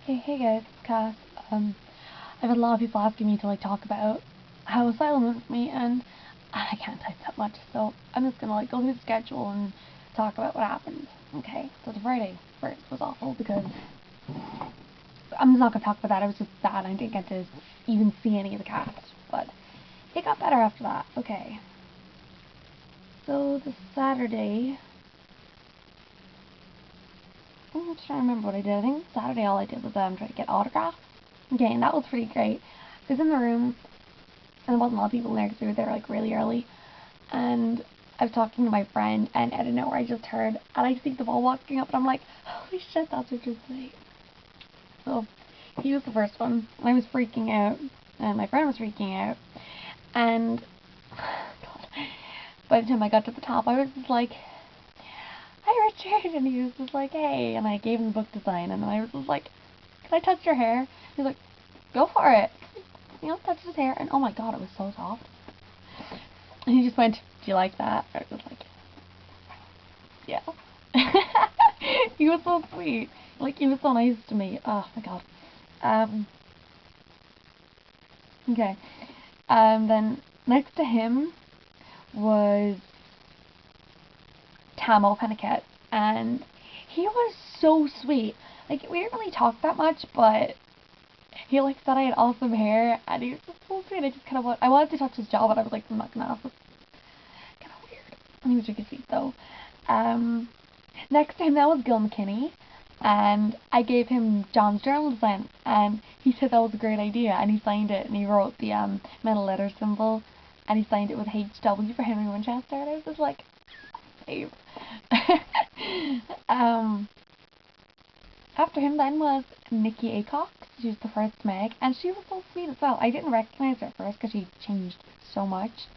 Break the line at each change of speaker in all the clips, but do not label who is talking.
Hey guys, it's Cass. I've had a lot of people asking me to talk about how Asylum went with me, and I can't type that much, so I'm just gonna go through the schedule and talk about what happened. Okay, so the Friday first was awful because I'm just not gonna talk about that. It was just bad. I didn't get to even see any of the cast, but it got better after that. Okay, so the Saturday. I'm just trying to remember what I did. I think Saturday all I did was try to get autographs. Okay, and that was pretty great. I was in the room, and there wasn't a lot of people in there because we were there really early. And I was talking to my friend, and out of nowhere I just heard, and I see them all walking up, and I'm like, holy shit, that's what you're saying. So he was the first one, and I was freaking out, and my friend was freaking out, and God, by the time I got to the top, I was just like, hi Richard, and he was just like, hey, and I gave him the book to sign, and then I was just like, can I touch your hair? He's like, go for it. Touched his hair, and oh my god, it was so soft. And he just went, do you like that? I was like, yeah. He was so sweet. He was so nice to me. Oh my god. Okay. Then next to him was Tamo Penniket, and he was so sweet. We didn't really talk that much, but he said I had awesome hair, and he was just so sweet. I just I wanted to touch his jaw, but I was like, I'm not gonna. It was kind of weird. And he was really sweet though. Next to him that was Gil McKinney, and I gave him John's journal to sign, and he said that was a great idea, and he signed it, and he wrote the metal letter symbol, and he signed it with HW for Henry Winchester, and I was just like, babe. After him then was Nikki Acox. She was the first Meg, and she was so sweet as well. I didn't recognize her at first because she changed so much.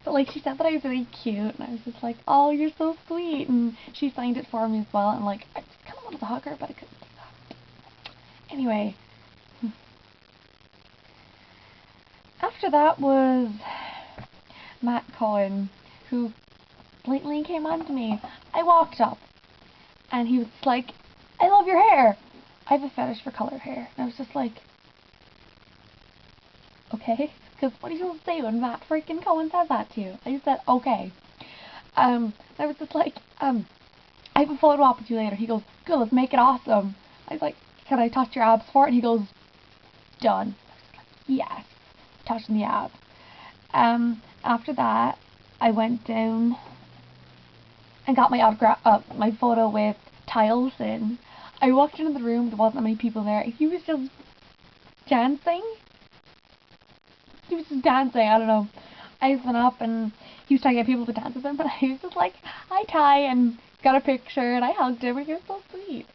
But she said that I was really cute, and I was just like, oh, you're so sweet. And she signed it for me as well, and I just kind of wanted to hug her, but I couldn't do that. Anyway. After that was Matt Cohen, who blatantly came on to me. I walked up, and he was like, I love your hair. I have a fetish for colored hair. And I was just like, okay. Because what do you say when Matt freaking Cohen says that to you? I just said, okay. I was just like, I have a photo op with you later. He goes, good, let's make it awesome. I was like, can I touch your abs for it? And he goes, done. I was like, yes. Touching the abs. After that, I went down and got my autograph, my photo with Tylson. I walked into the room, there wasn't that many people there. He was just dancing. He was just dancing, I don't know. I just went up and he was trying to get people to dance with him, but I was just like, hi Ty, and got a picture, and I hugged him, and he was so sweet.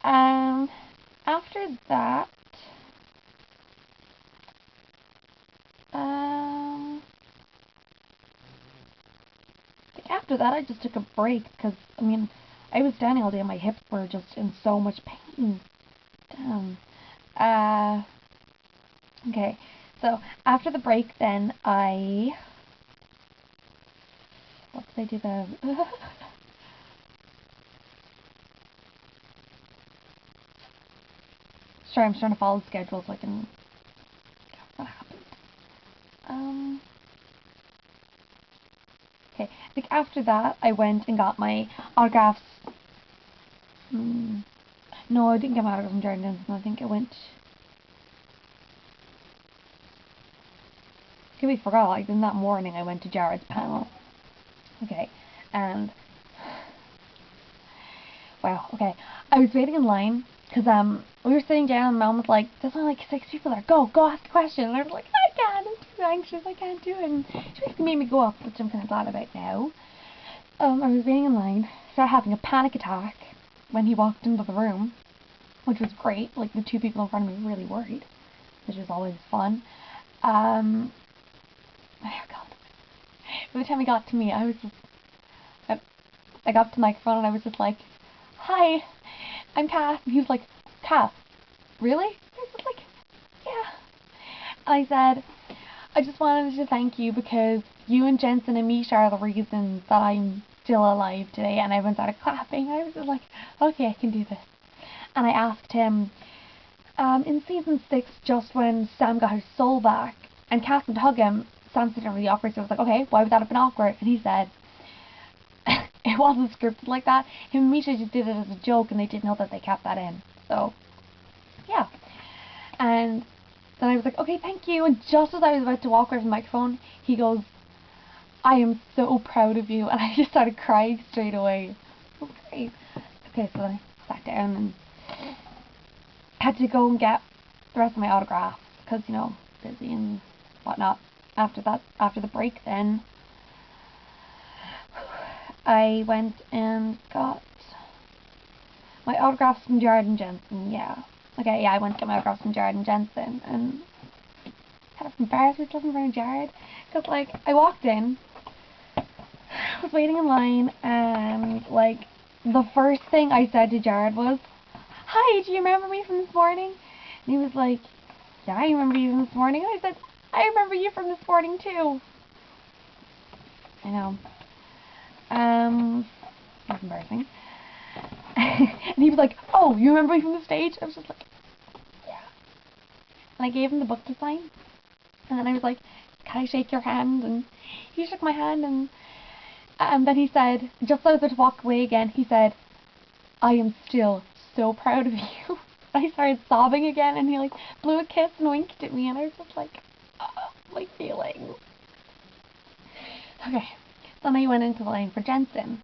After that, I just took a break, because, I was standing all day and my hips were just in so much pain. Damn. Okay, so after the break then what did I do then? Sorry, I'm trying to follow the schedule so I can what happened. Okay, I think after that I went and got my autographs. No, I didn't get my autograph from Jared Denson. I think I went. I completely forgot. In that morning I went to Jared's panel. Okay, and wow. Okay, I was waiting in line because we were sitting down and Mom was like, "There's only 6 people there. Go ask a question." And I was like, "I can't. I'm too anxious. I can't do it." And she basically made me go up, which I'm kind of glad about now. I was waiting in line, started having a panic attack when he walked into the room, which was great. The 2 people in front of me were really worried, which is always fun. Oh god. By the time he got to me, I was just, I got up to the microphone and I was just like, hi, I'm Cass. And he was like, Cass, really? I was just like, yeah. And I said, I just wanted to thank you because you and Jensen and Misha are the reasons that I'm still alive today. And everyone started clapping. I was just like, okay, I can do this. And I asked him, in season 6, just when Sam got his soul back and Cass would hug him, Sam said it really awkward, so I was like, okay, why would that have been awkward? And he said, it wasn't scripted like that. Him and Misha just did it as a joke, and they didn't know that they kept that in. So, yeah. And then I was like, okay, thank you. And just as I was about to walk away from the microphone, he goes, I am so proud of you. And I just started crying straight away. It was great. Okay, so then I sat down and had to go and get the rest of my autographs because, you know, busy and whatnot. After the break then, I went and got my autographs from Jared and Jensen, yeah. Okay, yeah, I went to get my autographs from Jared and Jensen, and kind of embarrassed myself in front of Jared, because, like, I walked in, I was waiting in line, and, like, the first thing I said to Jared was, hi, do you remember me from this morning? And he was like, yeah, I remember you from this morning. And I said, I remember you from this morning, too. I know. That's embarrassing. And he was like, oh, you remember me from the stage? I was just like, yeah. And I gave him the book to sign. And then I was like, can I shake your hand? And he shook my hand, and then he said, just as I was about to walk away again, he said, I am still so proud of you. I started sobbing again, and he like blew a kiss and winked at me, and I was just like, my feelings. Okay, then I went into the line for Jensen.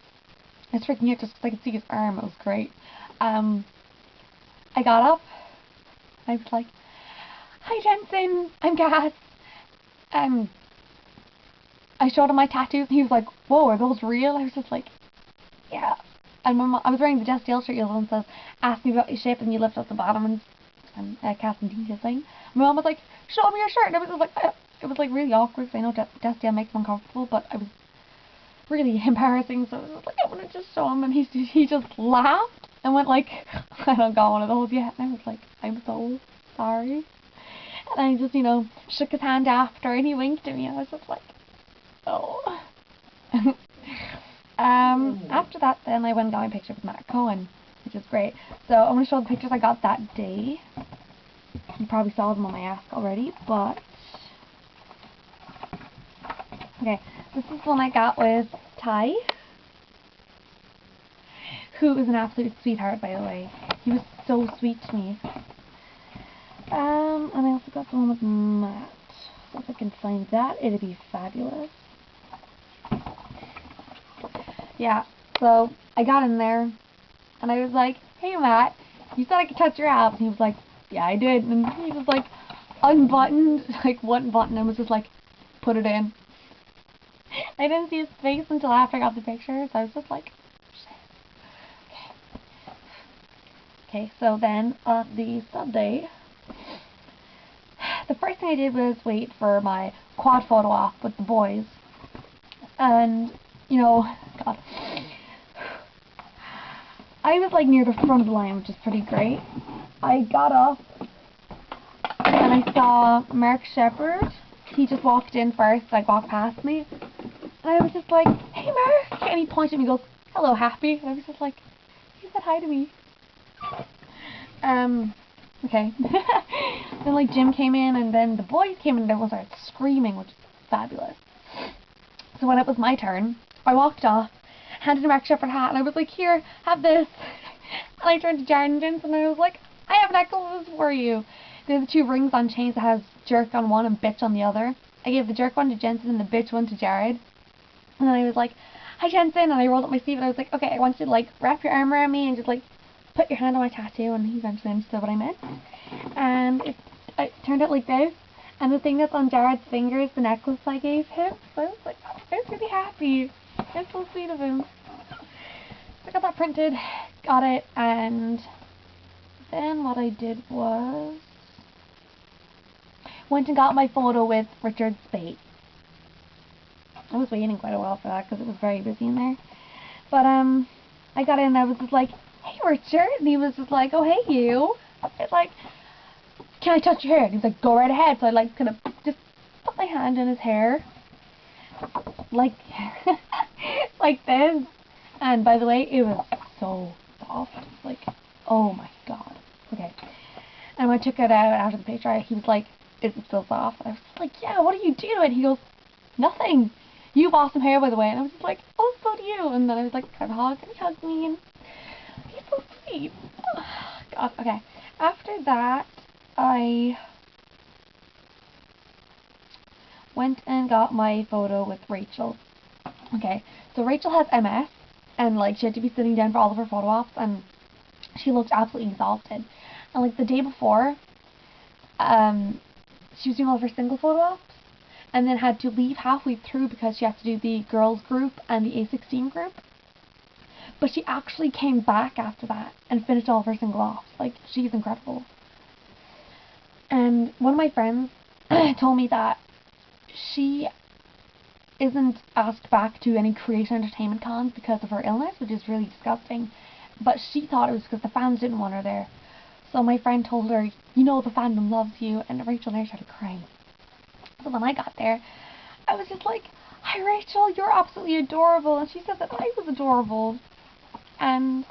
I was freaking out just because I could see his arm. It was great. I got up. I was like, hi Jensen, I'm Cass. I showed him my tattoos, and he was like, whoa, are those real? I was just like, yeah. And I was wearing the Jess Dale shirt, the other one says, ask me about your shape, and you lift up the bottom, and Cass and Dean thing. My mom was like, show me your shirt, and I was just like, it was like really awkward, because I know Jess Dale makes them uncomfortable, but I was really embarrassing, so I was like, I want to just show him, and he just laughed, and went like, I don't got one of those yet, and I was like, I'm so sorry. And I just, you know, shook his hand after, and he winked at me, and I was just like, oh. After that, then I went and got my picture with Matt Cohen, which is great. So I'm going to show the pictures I got that day. You probably saw them on my ask already, but okay, this is one I got with Ty, who is an absolute sweetheart, by the way. He was so sweet to me. And I also got the one with Matt. So if I can find that, it'd be fabulous. Yeah, so I got in there, and I was like, hey Matt, you said I could touch your abs. And he was like, yeah, I did. And he was like, unbuttoned, like one button, and was just like, put it in. I didn't see his face until after I got the picture, so I was just like, shit. Okay, so then on the Sunday, the first thing I did was wait for my quad photo op with the boys. And, you know, God, I was like near the front of the line, which is pretty great. I got up and I saw Mark Shepherd. He just walked in first, like walked past me. And I was just like, hey Mark! And he pointed at me and goes, hello Happy. And I was just like, he said hi to me. Okay. Then like Jim came in, and then the boys came in, and everyone started screaming, which is fabulous. So when it was my turn, I walked off, handed Mark Shepherd a hat, and I was like, here, have this. And I turned to Jared and Jensen, and I was like, I have necklaces for you. They're the two rings on chains that has jerk on one and bitch on the other. I gave the jerk one to Jensen and the bitch one to Jared. And then I was like, hi Jensen, and I rolled up my sleeve, and I was like, okay, I want you to like wrap your arm around me and just like put your hand on my tattoo. And he eventually understood what I meant. And it turned out like this. And the thing that's on Jared's finger is the necklace I gave him. So I was like, I was really happy. It's so sweet of him. So I got that printed, got it, and then what I did was went and got my photo with Richard Spate. I was waiting quite a while for that because it was very busy in there. But I got in and I was just like, hey Richard, and he was just like, oh hey you. It's like, can I touch your hair? And he was like, go right ahead. So I like kind of just put my hand in his hair, like like this. And by the way, it was so soft. Like, oh my god. when I took it out after the picture, he was like, is it still soft? And I was just like, yeah, what are you doing? He goes, nothing. You have awesome hair, by the way. And I was just like, oh, so do you. And then I was like, can I hug? And he hugged me. And he's so sweet. God, okay. After that, I went and got my photo with Rachel. Okay, so Rachel has MS, and like she had to be sitting down for all of her photo ops, and she looked absolutely exhausted. And like the day before, she was doing all of her single photo ops, and then had to leave halfway through because she had to do the girls group and the A16 group. But she actually came back after that and finished all of her single ops. Like, she's incredible. And one of my friends told me that she isn't asked back to any Creation Entertainment cons because of her illness, which is really disgusting. But she thought it was because the fans didn't want her there. So my friend told her, you know, the fandom loves you, and Rachel and I started crying. So when I got there, I was just like, hi Rachel, you're absolutely adorable. And she said that I was adorable. And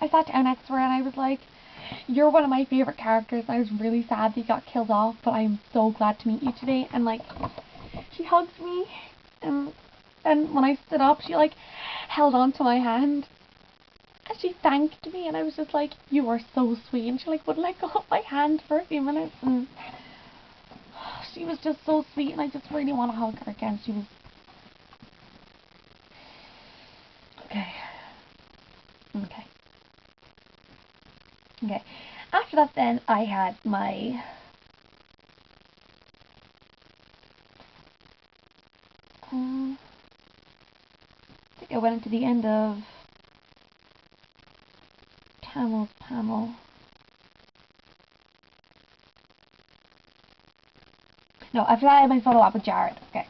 I sat down next to her and I was like, you're one of my favourite characters. I was really sad that you got killed off, but I'm so glad to meet you today. And like, she hugged me, and when I stood up, she like held on to my hand and she thanked me, and I was just like, you are so sweet. And she like wouldn't let go of my hand for a few minutes, and she was just so sweet, and I just really want to hug her again. She was okay. Okay. After that, then I had my I think I went into the end of Tamel's panel. No, after that I had my photo op with Jared. Okay.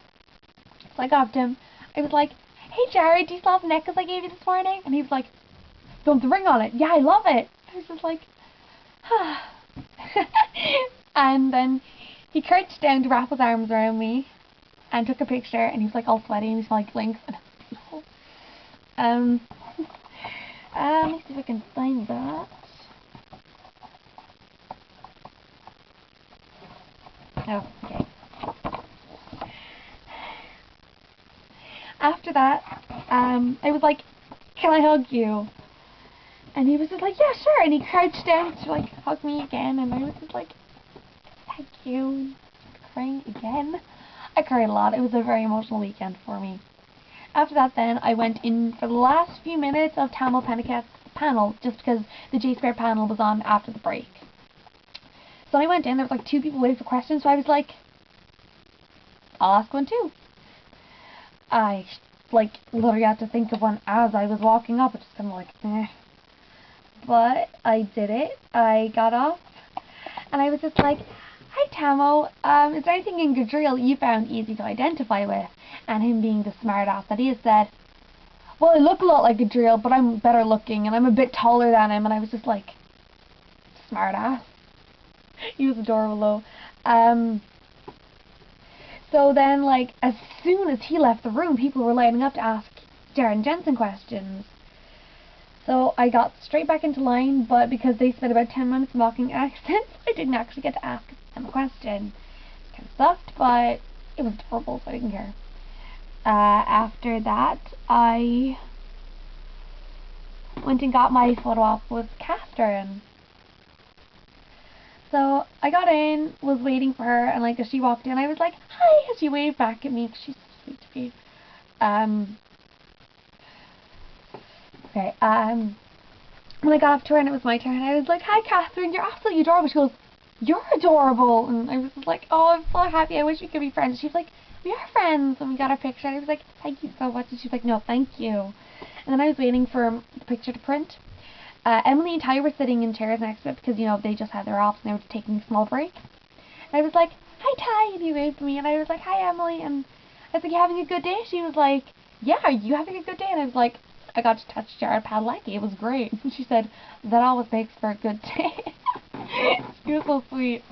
So I got up to him. I was like, hey Jared, do you still have the necklace I gave you this morning? And he was like, don't the ring on it. Yeah, I love it. I was just like, ah. And then he crouched down to wrap his arms around me and took a picture, and he was like all sweaty and he smelled like Lynx, and it was beautiful. Let me see if I can find that. Oh, okay. After that, I was like, can I hug you? And he was just like, yeah, sure. And he crouched down to like hug me again, and I was just like, thank you. Crying again. I cried a lot. It was a very emotional weekend for me. After that, then I went in for the last few minutes of Tamil Pennicat's panel, just because the J Square panel was on after the break. So I went in. There was like 2 people waiting for questions, so I was like, I'll ask one too. I like literally had to think of one as I was walking up, which is kind of like, eh. But I did it. I got off, and I was just like, hi Tamo, is there anything in Gadriel you found easy to identify with? And him being the smart ass that he is said, well, I look a lot like Gadriel, but I'm better looking, and I'm a bit taller than him. And I was just like, smart ass. He was adorable though. So then, like, as soon as he left the room, people were lining up to ask Darren Jensen questions. So I got straight back into line, but because they spent about 10 minutes mocking accents, I didn't actually get to ask them a question. It kind of sucked, but it was adorable, so I didn't care. After that, I went and got my photo op with Catherine. So I got in, was waiting for her, and like as she walked in, I was like, hi, as she waved back at me, because she's so sweet to me. Okay, when I got up to her and it was my turn, I was like, hi Catherine, you're absolutely adorable. She goes, you're adorable. And I was just like, oh, I'm so happy, I wish we could be friends. She was like, we are friends. And we got our picture, and I was like, thank you so much. And she was like, no, thank you. And then I was waiting for the picture to print. Emily and Ty were sitting in chairs next to it because, you know, they just had their ops and they were taking a small break. And I was like, hi Ty, and he waved to me, and I was like, hi Emily, and I was like, you having a good day? She was like, yeah, are you having a good day? And I was like, I got to touch Jared Padalecki, it was great. And she said, that always makes for a good day. She was so sweet.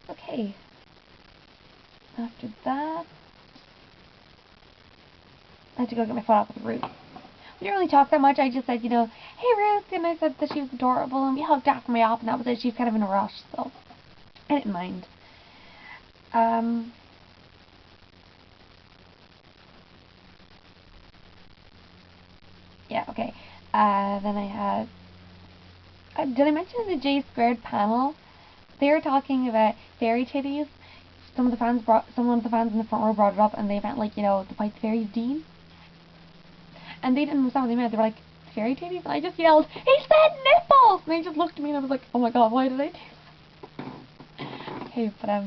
Okay. After that, I had to go get my photo op with Ruth. We didn't really talk that much. I just said, you know, hey Ruth, and I said that she was adorable, and we hugged after my op, and that was it. She was kind of in a rush, so I didn't mind. Yeah, okay. Then I had... did I mention the J Squared panel? They were talking about fairy titties. Some of the fans in the front row brought it up, and they meant, like, you know, the White Fairies Dean. And they didn't understand what they meant. They were like, fairy titties? And I just yelled, he said nipples! And they just looked at me, and I was like, oh my god, why did I do that? Okay, but,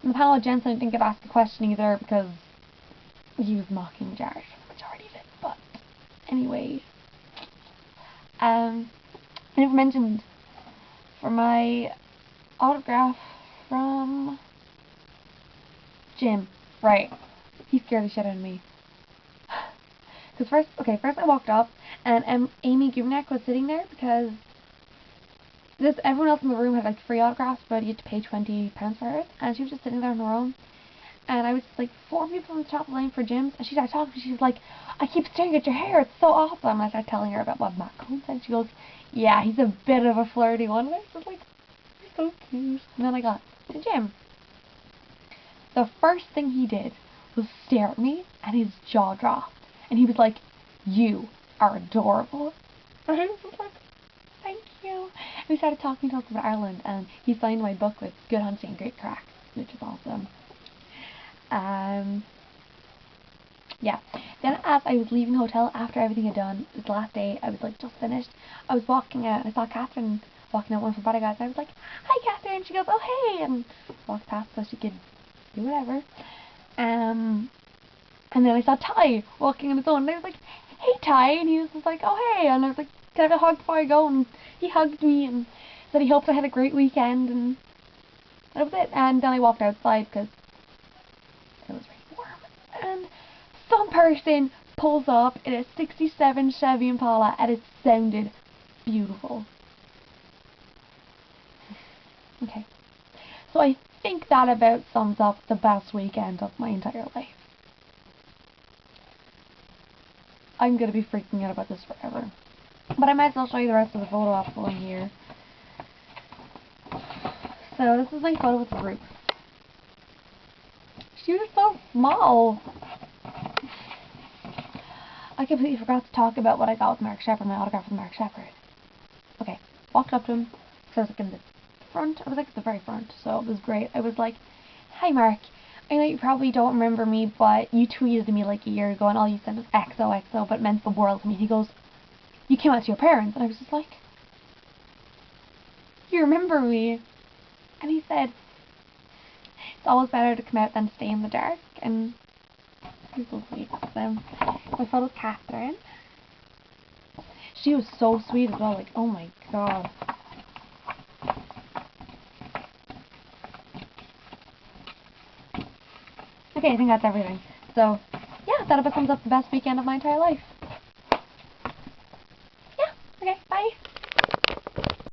the panel of Jensen didn't get asked a question either, because he was mocking Jared for the majority of it. But, anyway. I never mentioned for my autograph from Jim. Right. He scared the shit out of me. Because first I walked up, and Amy Gubnak was sitting there, because everyone else in the room had, like, free autographs, but you had to pay £20 for it, and she was just sitting there on her own. And I was just like, 4 people on the top of the line for Jim's, and she started talking, she was like, I keep staring at your hair, it's so awesome. And I started telling her about what Matt Cohn said, she goes, yeah, he's a bit of a flirty one, and I was just like, you're so cute. And then I got to Jim. The first thing he did was stare at me, and his jaw dropped, and he was like, you are adorable. And I was just like, thank you. And we started talking to us about Ireland, and he signed my book with Good Hunting, Great Crack, which is awesome. Yeah. Then as I was leaving the hotel after everything had done, it was the last day, I was like just finished. I was walking out, and I saw Catherine walking out, one of her bodyguards, and I was like, hi Catherine, she goes, oh hey, and walked past so she could do whatever. And then I saw Ty walking on his own, and I was like, hey Ty, and he was just like, oh hey, and I was like, can I have a hug before I go? And he hugged me and said he hoped I had a great weekend, and that was it. And then I walked outside because it was really warm, and some person pulls up in a '67 Chevy Impala, and it sounded beautiful. Okay, so I think that about sums up the best weekend of my entire life. I'm gonna be freaking out about this forever, but I might as well show you the rest of the photo op going here. So this is my photo with Ruth. She was so small. I completely forgot to talk about what I got with Mark Shepard, my autograph with Mark Shepard. Okay, walked up to him, so I was like in the front, I was like at the very front, so it was great. I was like, hi Mark, I know you probably don't remember me, but you tweeted me like a year ago, and all you said was XOXO, but it meant the world to me. And he goes, you came out to your parents, and I was just like, you remember me? And he said, it's always better to come out than stay in the dark, and he's so sweet. So, my photo with Catherine. She was so sweet as well, like, oh my god. Okay, I think that's everything. So, yeah, that about sums up the best weekend of my entire life.